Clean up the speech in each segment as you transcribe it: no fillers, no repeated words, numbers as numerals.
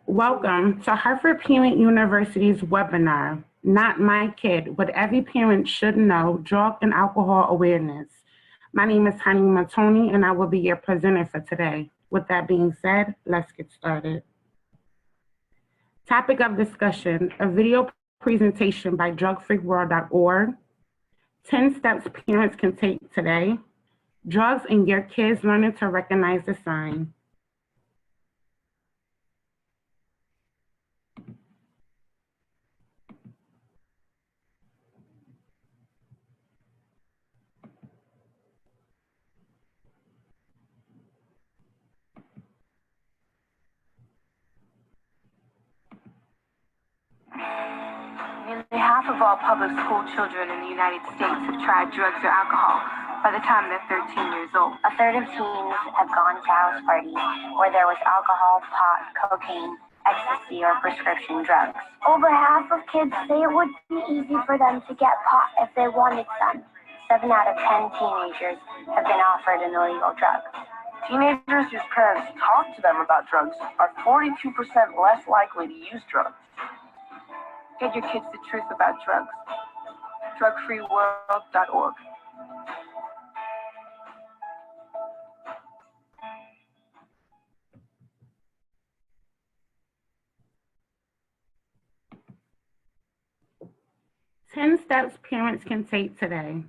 Welcome to Hartford Parent University's webinar, Not My Kid, What Every Parent Should Know, Drug and Alcohol Awareness. My name is Honey Matoni, and I will be your presenter for today. With that being said, let's get started. Topic of discussion, a video presentation by drugfreeworld.org, 10 steps parents can take today, drugs and your kids learning to recognize the sign. Nearly half of all public school children in the United States have tried drugs or alcohol by the time they're 13 years old. A third of teens have gone to house parties where there was alcohol, pot, cocaine, ecstasy, or prescription drugs. Over half of kids say it would be easy for them to get pot if they wanted some. 7 out of 10 teenagers have been offered an illegal drug. Teenagers whose parents talk to them about drugs are 42% less likely to use drugs. Get your kids the truth about drugs. drugfreeworld.org. Ten steps parents can take today.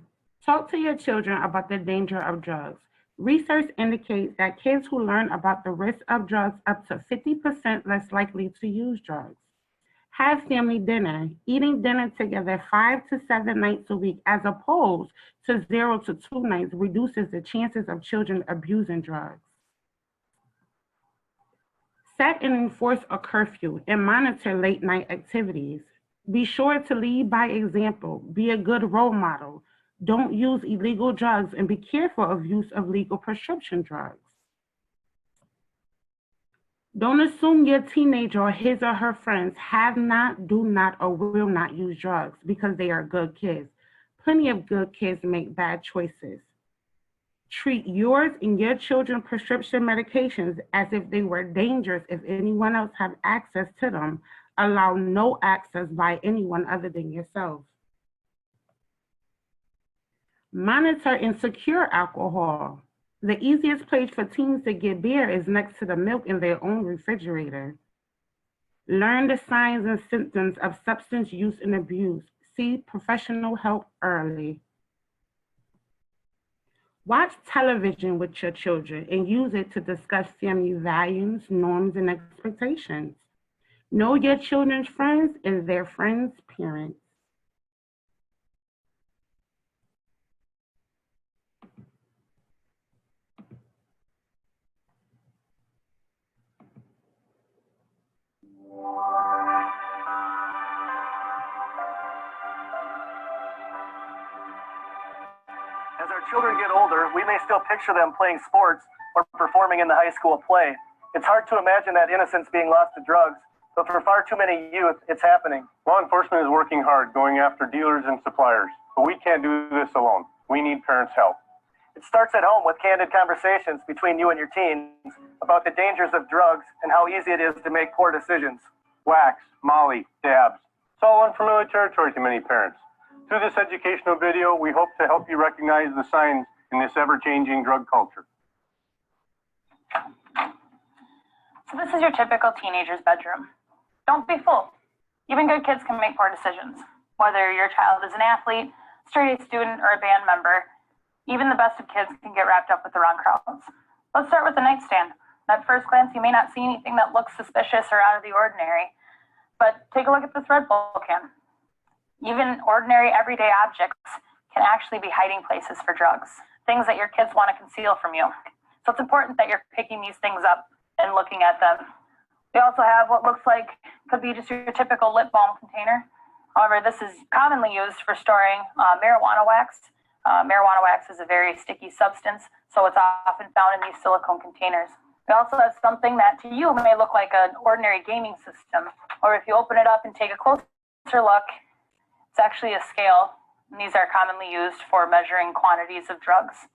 Talk to your children about the danger of drugs. Research indicates that kids who learn about the risk of drugs up to 50% less likely to use drugs. Have family dinner. Eating dinner together 5 to 7 nights a week as opposed to 0 to 2 nights reduces the chances of children abusing drugs. Set and enforce a curfew and monitor late night activities. Be sure to lead by example. Be a good role model. Don't use illegal drugs and be careful of use of legal prescription drugs. Don't assume your teenager or his or her friends have not, do not, or will not use drugs because they are good kids. Plenty of good kids make bad choices. Treat yours and your children's prescription medications as if they were dangerous if anyone else has access to them. Allow no access by anyone other than yourself. Monitor and secure alcohol. The easiest place for teens to get beer is next to the milk in their own refrigerator. Learn the signs and symptoms of substance use and abuse. Seek professional help early. Watch television with your children and use it to discuss family values, norms, and expectations. Know your children's friends and their friends' parents. As our children get older, we may still picture them playing sports or performing in the high school play. It's hard to imagine that innocence being lost to drugs, but for far too many youth, it's happening. Law enforcement is working hard, going after dealers and suppliers, but we can't do this alone. We need parents' help. It starts at home with candid conversations between you and your teens about the dangers of drugs and how easy it is to make poor decisions. Wax, Molly, dabs. It's all unfamiliar territory to many parents. Through this educational video, we hope to help you recognize the signs in this ever-changing drug culture. So this is your typical teenager's bedroom. Don't be fooled. Even good kids can make poor decisions. Whether your child is an athlete, straight-A student, or a band member, even the best of kids can get wrapped up with the wrong crowds. Let's start with the nightstand. At first glance, you may not see anything that looks suspicious or out of the ordinary, but take a look at this Red Bull can. Even ordinary everyday objects can actually be hiding places for drugs, things that your kids want to conceal from you. So it's important that you're picking these things up and looking at them. We also have what looks like, could be just your typical lip balm container. However, this is commonly used for storing marijuana wax. Marijuana wax is a very sticky substance, so it's often found in these silicone containers. We also have something that to you may look like an ordinary gaming system, or if you open it up and take a closer look, it's actually a scale, and these are commonly used for measuring quantities of drugs.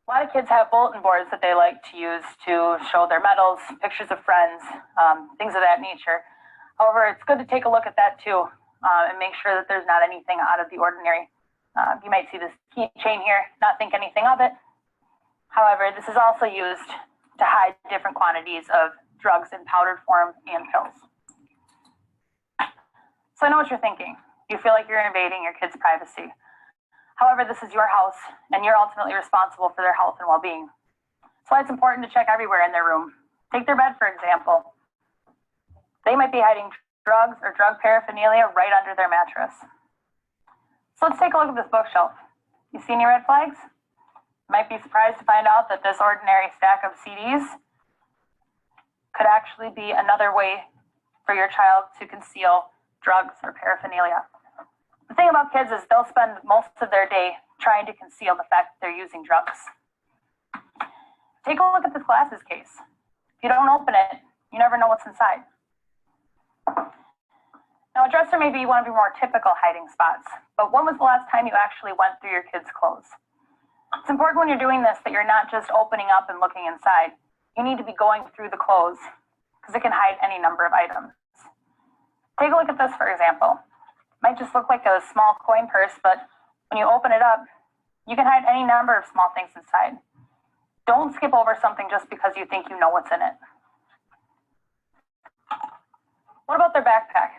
A lot of kids have bulletin boards that they like to use to show their medals, pictures of friends, things of that nature. However, it's good to take a look at that too and make sure that there's not anything out of the ordinary. You might see this keychain here, not think anything of it. However, this is also used to hide different quantities of drugs in powdered form and pills. So I know what you're thinking. You feel like you're invading your kids' privacy. However, this is your house, and you're ultimately responsible for their health and well-being. So it's important to check everywhere in their room. Take their bed, for example. They might be hiding drugs or drug paraphernalia right under their mattress. So let's take a look at this bookshelf. You see any red flags? You might be surprised to find out that this ordinary stack of CDs could actually be another way for your child to conceal drugs or paraphernalia. The thing about kids is they'll spend most of their day trying to conceal the fact that they're using drugs. Take a look at this glasses case. If you don't open it, you never know what's inside. Now, a dresser may be one of your more typical hiding spots, but when was the last time you actually went through your kids' clothes? It's important when you're doing this that you're not just opening up and looking inside. You need to be going through the clothes because it can hide any number of items. Take a look at this, for example. It might just look like a small coin purse, but when you open it up, you can hide any number of small things inside. Don't skip over something just because you think you know what's in it. What about their backpack?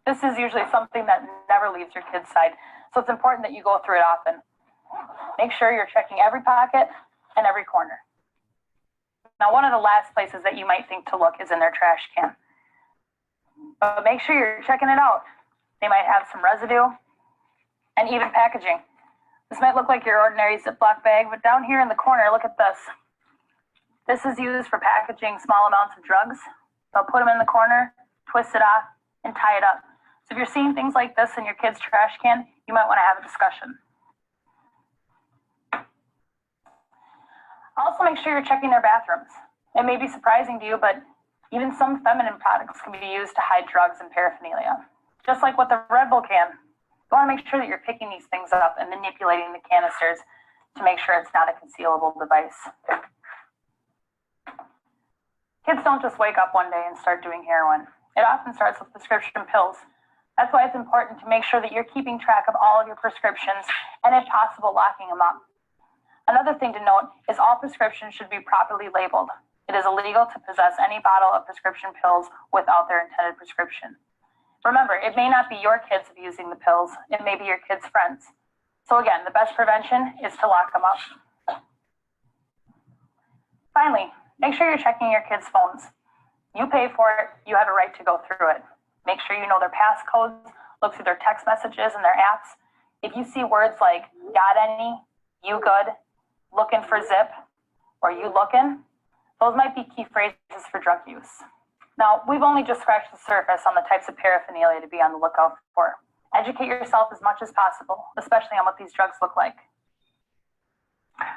This is usually something that never leaves your kid's side, so it's important that you go through it often. Make sure you're checking every pocket and every corner. Now, one of the last places that you might think to look is in their trash can. But make sure you're checking it out. They might have some residue and even packaging. This might look like your ordinary Ziploc bag, but down here in the corner, look at this. This is used for packaging small amounts of drugs. They'll put them in the corner, twist it off, and tie it up. So if you're seeing things like this in your kid's trash can, you might want to have a discussion. Also, make sure you're checking their bathrooms. It may be surprising to you, but even some feminine products can be used to hide drugs and paraphernalia. Just like with the Red Bull can. You want to make sure that you're picking these things up and manipulating the canisters to make sure it's not a concealable device. Kids don't just wake up one day and start doing heroin. It often starts with prescription pills. That's why it's important to make sure that you're keeping track of all of your prescriptions and, if possible, locking them up. Another thing to note is all prescriptions should be properly labeled. It is illegal to possess any bottle of prescription pills without their intended prescription. Remember, it may not be your kids abusing the pills, it may be your kids' friends. So again, the best prevention is to lock them up. Finally, make sure you're checking your kids' phones. You pay for it, you have a right to go through it. Make sure you know their passcodes, look through their text messages and their apps. If you see words like got any, you good, looking for zip, or you looking, those might be key phrases for drug use. Now, we've only just scratched the surface on the types of paraphernalia to be on the lookout for. Educate yourself as much as possible, especially on what these drugs look like.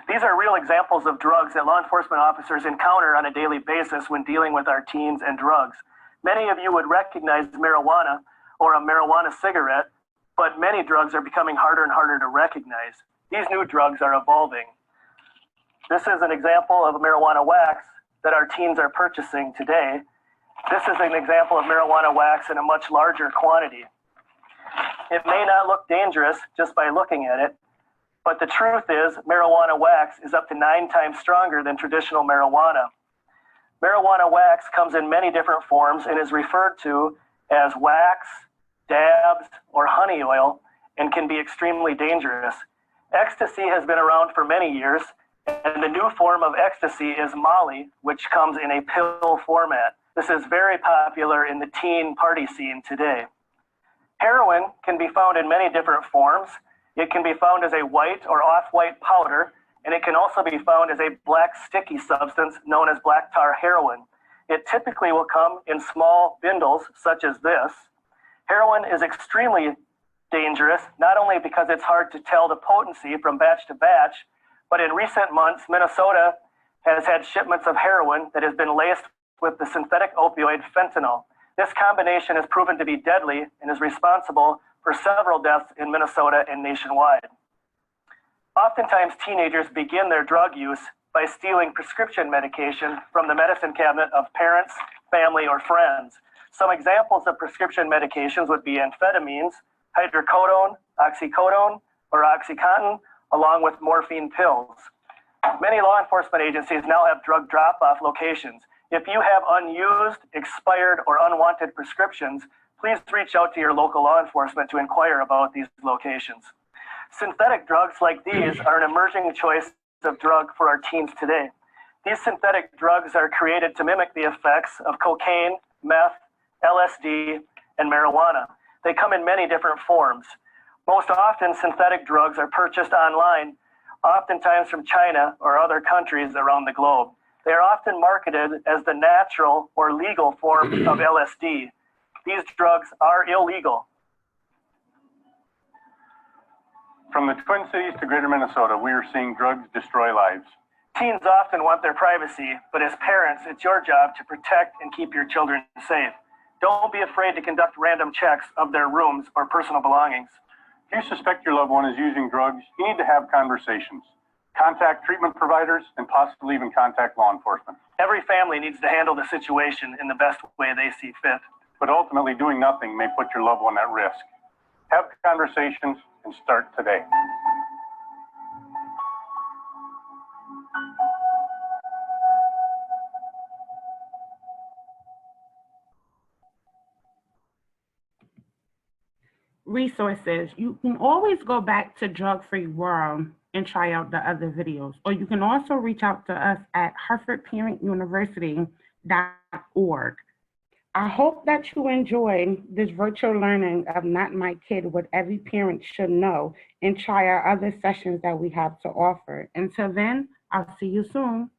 These are real examples of drugs that law enforcement officers encounter on a daily basis when dealing with our teens and drugs. Many of you would recognize marijuana or a marijuana cigarette, but many drugs are becoming harder and harder to recognize. These new drugs are evolving. This is an example of marijuana wax that our teens are purchasing today. This is an example of marijuana wax in a much larger quantity. It may not look dangerous just by looking at it, but the truth is marijuana wax is up to 9 times stronger than traditional marijuana. Marijuana wax comes in many different forms and is referred to as wax, dabs, or honey oil, and can be extremely dangerous. Ecstasy has been around for many years, and the new form of ecstasy is Molly, which comes in a pill format. This is very popular in the teen party scene today. Heroin can be found in many different forms. It can be found as a white or off-white powder, and it can also be found as a black sticky substance known as black tar heroin. It typically will come in small bindles such as this. Heroin is extremely dangerous, not only because it's hard to tell the potency from batch to batch, but in recent months, Minnesota has had shipments of heroin that has been laced with the synthetic opioid fentanyl. This combination has proven to be deadly and is responsible for several deaths in Minnesota and nationwide. Oftentimes, teenagers begin their drug use by stealing prescription medication from the medicine cabinet of parents, family, or friends. Some examples of prescription medications would be amphetamines, hydrocodone, oxycodone, or OxyContin, along with morphine pills. Many law enforcement agencies now have drug drop-off locations. If you have unused, expired, or unwanted prescriptions, please reach out to your local law enforcement to inquire about these locations. Synthetic drugs like these are an emerging choice of drug for our teens today. These synthetic drugs are created to mimic the effects of cocaine, meth, LSD, and marijuana. They come in many different forms. Most often, synthetic drugs are purchased online, oftentimes from China or other countries around the globe. They are often marketed as the natural or legal form of LSD. These drugs are illegal. From the Twin Cities to Greater Minnesota, we are seeing drugs destroy lives. Teens often want their privacy, but as parents, it's your job to protect and keep your children safe. Don't be afraid to conduct random checks of their rooms or personal belongings. If you suspect your loved one is using drugs, you need to have conversations. Contact treatment providers and possibly even contact law enforcement. Every family needs to handle the situation in the best way they see fit. But ultimately, doing nothing may put your loved one at risk. Have conversations and start today. Resources. You can always go back to Drug Free World and try out the other videos, or you can also reach out to us at HartfordParentUniversity.org. I hope that you enjoy this virtual learning of Not My Kid, What Every Parent Should Know, and try our other sessions that we have to offer. Until then, I'll see you soon.